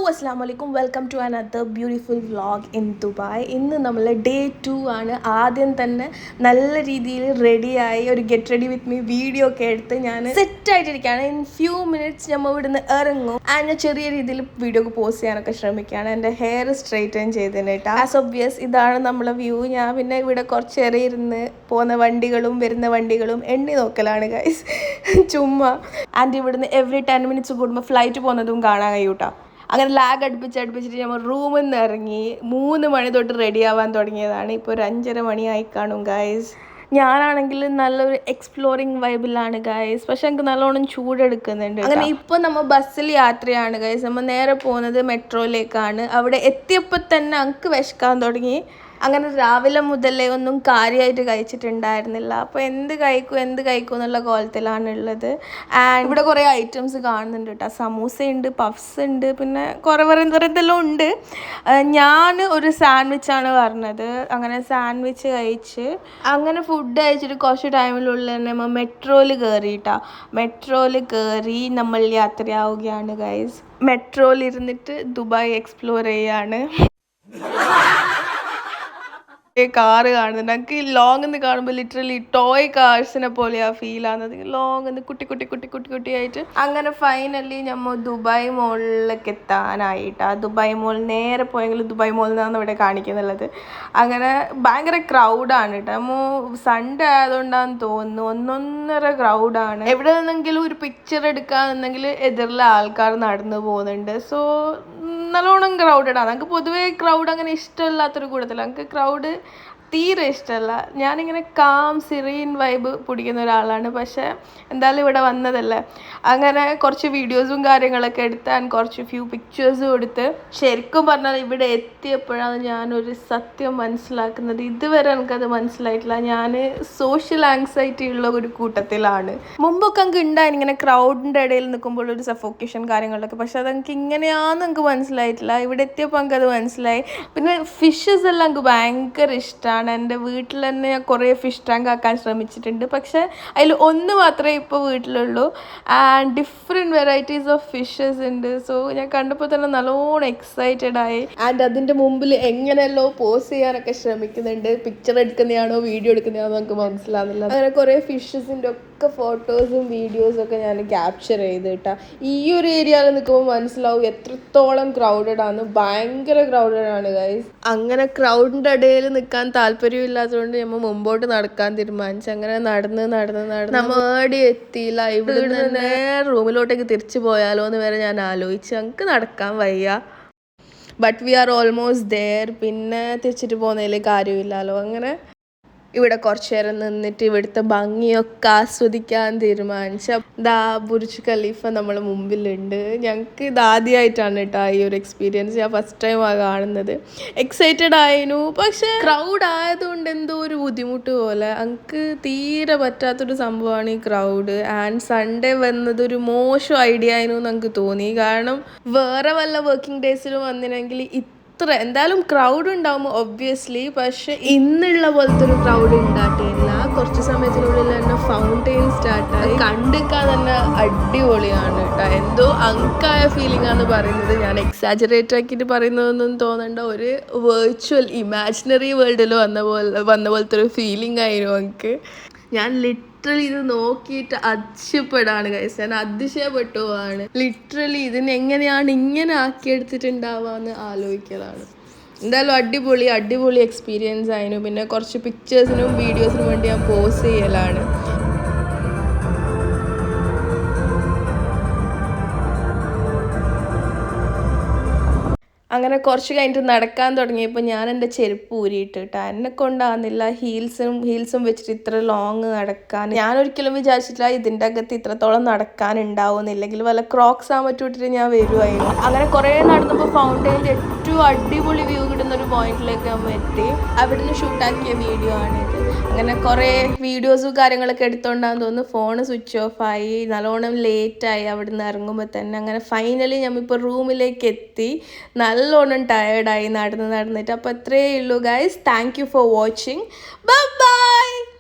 Assalamualaikum, welcome to another beautiful vlog in Dubai. ഇന്ന് നമ്മൾ day 2 ആണ്. ആദ്യം തന്നെ നല്ല രീതിയിൽ റെഡിയായി ഒരു get ready with me video ഒക്കെ എടുത്ത് ഞാൻ സെറ്റ് ആയിട്ടിരിക്കുകയാണ്. ഇൻ ഫ്യൂ മിനിറ്റ്സ് നമ്മൾ ഇവിടുന്ന് ഇറങ്ങും. ആൻഡ് ഞാൻ ചെറിയ രീതിയിൽ വീഡിയോ ഒക്കെ പോസ്റ്റ് ചെയ്യാനൊക്കെ ശ്രമിക്കുകയാണ്. എൻ്റെ ഹെയർ സ്ട്രെയിറ്റൻ ചെയ്തതിന് കേട്ടോ. ആസ് ഒബ്വിയസ് ഇതാണ് നമ്മളെ വ്യൂ. ഞാൻ പിന്നെ ഇവിടെ കുറച്ചേറെ ഇരുന്ന് പോകുന്ന വണ്ടികളും വരുന്ന വണ്ടികളും എണ്ണി നോക്കലാണ് ഗൈസ്, ചുമ്മാ. ആൻഡ് ഇവിടുന്ന് എവറി 10 minutes കൂടുമ്പോൾ ഫ്ലൈറ്റ് പോകുന്നതും കാണാൻ കഴിയൂട്ടോ. അങ്ങനെ ലാഗ് അടുപ്പിച്ചിട്ട് നമ്മൾ റൂമിൽ നിന്ന് ഇറങ്ങി 3 മണി തൊട്ട് റെഡി ആവാൻ തുടങ്ങിയതാണ്. ഇപ്പോൾ ഒരു 5:30 മണിയായി കാണും ഗൈസ്. ഞാനാണെങ്കിൽ നല്ലൊരു എക്സ്പ്ലോറിങ് വൈബിലാണ് ഗൈസ്, പക്ഷെ എനിക്ക് നല്ലോണം ചൂടെടുക്കുന്നുണ്ട്. അങ്ങനെ ഇപ്പോൾ നമ്മൾ ബസ്സിൽ യാത്രയാണ് ഗൈസ്. നമ്മൾ നേരെ പോകുന്നത് മെട്രോയിലേക്കാണ്. അവിടെ എത്തിയപ്പോൾ തന്നെ എനിക്ക് വിശക്കാൻ തുടങ്ങി. അങ്ങനെ രാവിലെ മുതലേ ഒന്നും കാര്യമായിട്ട് കഴിച്ചിട്ടുണ്ടായിരുന്നില്ല. അപ്പോൾ എന്ത് കഴിക്കും എന്നുള്ള കോലത്തിലാണുള്ളത്. ആൻഡ് ഇവിടെ കുറേ ഐറ്റംസ് കാണുന്നുണ്ട് കേട്ടോ. സമൂസ ഉണ്ട്, പഫ്സ് ഉണ്ട്, പിന്നെ കുറേ എന്തെല്ലാം ഉണ്ട്. ഞാൻ ഒരു സാൻഡ്വിച്ചാണ് പറഞ്ഞത്. അങ്ങനെ സാൻഡ്വിച്ച് കഴിച്ച് അങ്ങനെ ഫുഡ് കഴിച്ചിട്ട് കുറച്ച് ടൈമിലുള്ള തന്നെ നമ്മൾ മെട്രോയിൽ കയറിയിട്ടാ. മെട്രോയിൽ കയറി നമ്മൾ യാത്രയാവുകയാണ് ഗൈസ്. മെട്രോയിൽ ഇരുന്നിട്ട് ദുബായ് എക്സ്പ്ലോർ ചെയ്യാണ്. കാറ് കാണുന്നുണ്ട്. എനിക്ക് ലോങ് നിന്ന് കാണുമ്പോൾ ലിറ്ററലി ടോയ് കാർസിനെ പോലെയാ ഫീൽ ആകുന്നത്. ലോങ് നിന്ന് കുട്ടിയായിട്ട്. അങ്ങനെ ഫൈനലി നമ്മൾ ദുബായ് മോളിലേക്ക് എത്താനായിട്ടാ. ദുബായ് മോൾ നേരെ പോയെങ്കിൽ ദുബായ് മോളിൽ നിന്നാണ് ഇവിടെ കാണിക്കുന്നുള്ളത്. അങ്ങനെ ഭയങ്കര ക്രൗഡാണ് കേട്ടോ. നമ്മൾ സൺഡേ ആയതുകൊണ്ടാന്ന് തോന്നുന്നു 1.5 ക്രൗഡാണ്. എവിടെ നിന്നെങ്കിലും ഒരു പിക്ചർ എടുക്കാന്നുണ്ടെങ്കിൽ എതിരിലെ ആൾക്കാർ നടന്നു പോകുന്നുണ്ട്. സോ നല്ലോണം ക്രൗഡഡാണ്. എനിക്ക് പൊതുവേ ക്രൗഡ് അങ്ങനെ ഇഷ്ടമില്ലാത്തൊരു കൂട്ടത്തിലാണ്. എനിക്ക് ക്രൗഡ് തീരെ ഇഷ്ടമല്ല. ഞാനിങ്ങനെ കാം സിറീൻ വൈബ് പിടിക്കുന്ന ഒരാളാണ്. പക്ഷേ എന്തായാലും ഇവിടെ വന്നതല്ലേ, അങ്ങനെ കുറച്ച് വീഡിയോസും കാര്യങ്ങളൊക്കെ എടുത്ത് ആൻഡ് കുറച്ച് ഫ്യൂ പിക്ചേഴ്സും എടുത്ത്. ശരിക്കും പറഞ്ഞാൽ ഇവിടെ എത്തിയപ്പോഴാണ് ഞാനൊരു സത്യം മനസ്സിലാക്കുന്നത്. ഇതുവരെ എനിക്കത് മനസ്സിലായിട്ടില്ല. ഞാൻ സോഷ്യൽ ആങ്സൈറ്റി ഉള്ള ഒരു കൂട്ടത്തിലാണ്. മുമ്പൊക്കെ എനിക്ക് ഉണ്ടായിരുന്നു ഇങ്ങനെ ക്രൗഡിൻ്റെ ഇടയിൽ നിൽക്കുമ്പോൾ ഒരു സഫോക്കേഷൻ കാര്യങ്ങളൊക്കെ. പക്ഷെ അതെനിക്ക് ഇങ്ങനെയാണെന്ന് എനിക്ക് മനസ്സിലായിട്ടില്ല. ഇവിടെ എത്തിയപ്പോൾ എനിക്കത് മനസ്സിലായി. പിന്നെ ഫിഷസ് എല്ലാം എനിക്ക് ഭയങ്കര ഇഷ്ടമാണ്. എൻ്റെ വീട്ടിൽ തന്നെ ഞാൻ കുറേ ഫിഷ് ടാങ്ക് ആക്കാൻ ശ്രമിച്ചിട്ടുണ്ട്. പക്ഷേ അതിൽ ഒന്ന് മാത്രമേ ഇപ്പോൾ വീട്ടിലുള്ളൂ. And different varieties of fishes ഉണ്ട്. സോ ഞാൻ കണ്ടപ്പോൾ തന്നെ നല്ലോണം എക്സൈറ്റഡ് ആയി. ആൻഡ് അതിൻ്റെ മുമ്പിൽ എങ്ങനെയല്ലോ പോസ് ചെയ്യാനൊക്കെ ശ്രമിക്കുന്നുണ്ട്. പിക്ചർ എടുക്കുന്നതാണോ വീഡിയോ എടുക്കുന്നതാണോ നമുക്ക് മനസ്സിലാവുന്നില്ല. അങ്ങനെ കുറേ ഫിഷസിൻ്റെ ഒക്കെ ഫോട്ടോസും വീഡിയോസും ഒക്കെ ഞാൻ ക്യാപ്ചർ ചെയ്ത് കേട്ടാ. ഈ ഒരു ഏരിയയിൽ നിൽക്കുമ്പോൾ മനസ്സിലാവും എത്രത്തോളം ക്രൗഡഡ് ആണ്. ഭയങ്കര ക്രൗഡഡ് ആണ് ഗൈസ്. അങ്ങനെ ക്രൗഡിൻ്റെ ഇടയിൽ നിൽക്കാൻ താല്പര്യമില്ലാത്തതുകൊണ്ട് നമ്മൾ മുമ്പോട്ട് നടക്കാൻ തീരുമാനിച്ചു. അങ്ങനെ നടന്ന് നമ്മൾ ഏടി എത്തിയില്ല. ഇവിടെ നിന്ന് റൂമിലോട്ടേക്ക് തിരിച്ചു പോയാലോ എന്ന് വരെ ഞാൻ ആലോചിച്ചു. നമുക്ക് നടക്കാൻ വയ്യ. But we are almost there. പിന്നെ തിരിച്ചിട്ട് പോകുന്നതിൽ കാര്യമില്ലല്ലോ. അങ്ങനെ ഇവിടെ കുറച്ചു നേരം നിന്നിട്ട് ഇവിടുത്തെ ഭംഗിയൊക്കെ ആസ്വദിക്കാൻ തീരുമാനിച്ചു. ബുർജ് ഖലീഫ നമ്മളെ മുമ്പിലുണ്ട്. ഞങ്ങൾക്ക് ഇതാദ്യമായിട്ടാണ് കേട്ടോ ഈ ഒരു എക്സ്പീരിയൻസ്. ഞാൻ ഫസ്റ്റ് ടൈമാണ് കാണുന്നത്. എക്സൈറ്റഡ് ആയിരുന്നു. പക്ഷേ ക്രൗഡ് ആയതുകൊണ്ട് എന്തോ ഒരു ബുദ്ധിമുട്ട് പോലെ. എനിക്ക് തീരെ പറ്റാത്തൊരു സംഭവമാണ് ഈ ക്രൗഡ്. ആൻഡ് സൺഡേ വന്നതൊരു മോശം ഐഡിയ ആയിരുന്നു എന്ന് എനിക്ക് തോന്നി. കാരണം വേറെ വല്ല വർക്കിംഗ് ഡേയ്സിലും വന്നിനെങ്കിൽ എന്തായാലും ക്രൗഡ് ഉണ്ടാവും ഒബ്വിയസ്ലി. പക്ഷെ ഇന്നുള്ള പോലത്തെ ഒരു ക്രൗഡ് ഉണ്ടായിട്ടില്ല. കുറച്ച് സമയത്തിനുള്ളിൽ തന്നെ ഫൗണ്ടെയിൻ സ്റ്റാർട്ടായി. കണ്ടിക്കാൻ തന്നെ അടിപൊളിയാണ് കേട്ടോ. എന്തോ അങ്കായ ഫീലിംഗ് ആണെന്ന് പറയുന്നത്. ഞാൻ എക്സാജറേറ്റ് ആക്കിയിട്ട് പറയുന്നതൊന്നും തോന്നണ്ട. ഒരു വെർച്വൽ ഇമാജിനറി വേൾഡിൽ വന്ന പോലത്തെ ഒരു ഫീലിംഗ് ആയിരുന്നു എനിക്ക്. ഞാൻ ലിറ്ററലി ഇത് നോക്കിയിട്ട് അതിശയപ്പെടാണ് ഗൈസ്. ഞാൻ അതിശയപ്പെട്ടു പോവാണ്. ലിറ്ററലി ഇതിനെങ്ങനെയാണ് ഇങ്ങനെ ആക്കിയെടുത്തിട്ടുണ്ടാവാന്ന് ആലോചിക്കലാണ്. എന്തായാലും അടിപൊളി എക്സ്പീരിയൻസ് ആയിരുന്നു. പിന്നെ കുറച്ച് പിക്ചേഴ്സിനും വീഡിയോസിനും വേണ്ടി ഞാൻ പോസ് ചെയ്യലാണ്. അങ്ങനെ കുറച്ച് കഴിഞ്ഞിട്ട് നടക്കാൻ തുടങ്ങിയപ്പോൾ ഞാൻ എൻ്റെ ചെരുപ്പ് ഊരിയിട്ട് കേട്ടോ. എന്നെ കൊണ്ടാകുന്നില്ല ഹീൽസും വെച്ചിട്ട് ഇത്ര ലോങ് നടക്കാൻ. ഞാനൊരിക്കലും വിചാരിച്ചിട്ടില്ല ഇതിൻ്റെ അകത്ത് ഇത്രത്തോളം നടക്കാനുണ്ടാവുന്നില്ലെങ്കിൽ വല്ല ക്രോക്സ് ആകാൻ പറ്റിയിട്ട് ഞാൻ വരുമായിരുന്നു. അങ്ങനെ കുറേ നടന്നപ്പോൾ ഫൗണ്ടെയിൻ്റെ ഏറ്റവും അടിപൊളി വ്യൂ കിട്ടുന്ന ഒരു പോയിന്റിലേക്ക് നമ്മൾ എത്തി. അവിടുന്ന് ഷൂട്ടാക്കിയ വീഡിയോ ആണിത്. അങ്ങനെ കുറേ വീഡിയോസും കാര്യങ്ങളൊക്കെ എടുത്തോണ്ടാന്ന് തോന്നുന്നു ഫോൺ സ്വിച്ച് ഓഫ് ആയി, നല്ലോണം ലേറ്റായി അവിടെ നിന്ന് ഇറങ്ങുമ്പോൾ തന്നെ. അങ്ങനെ ഫൈനലി ഞമ്മിപ്പോൾ റൂമിലേക്ക് എത്തി, നല്ലോണം ടയേർഡായി നടന്നിട്ട്. അപ്പോൾ അത്രയേ ഉള്ളൂ guys. Thank you for watching. Bye bye.